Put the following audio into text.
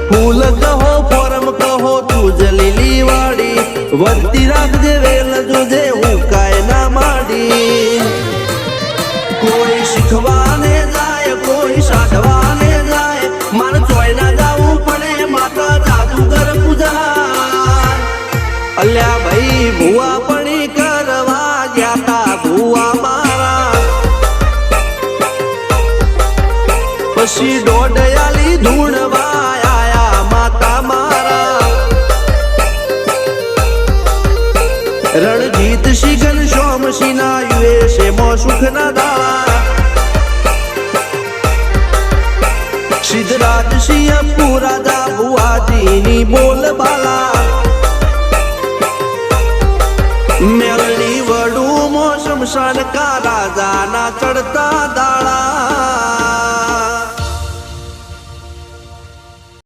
ફૂલ કહો ફોરમ કહો તું જલીલી વાડી વધતી રાખજે વેલ જોજે હું કાય ના માડી કોઈ શીખવાને જાય કોઈ સાધવાને જાય મારે ચોય ના જાવું પડે માતા જાદુગર પૂજા અલ્યા ભાઈ ભુવા પણી કરવા ગયા તા ભુવા મારા પછી દોડયાલી ધૂણવા આયા માતા મારા રણજીત સિંહ ઘનશ્યામ સિંહ ના યુએસએ માં સુખ ના દાળા સિદ્ધરાજ સિંહ પુરાજા ભુવાજીની બોલબાલા મેલની વડું મો શમશાન કા રાજાના ચડતા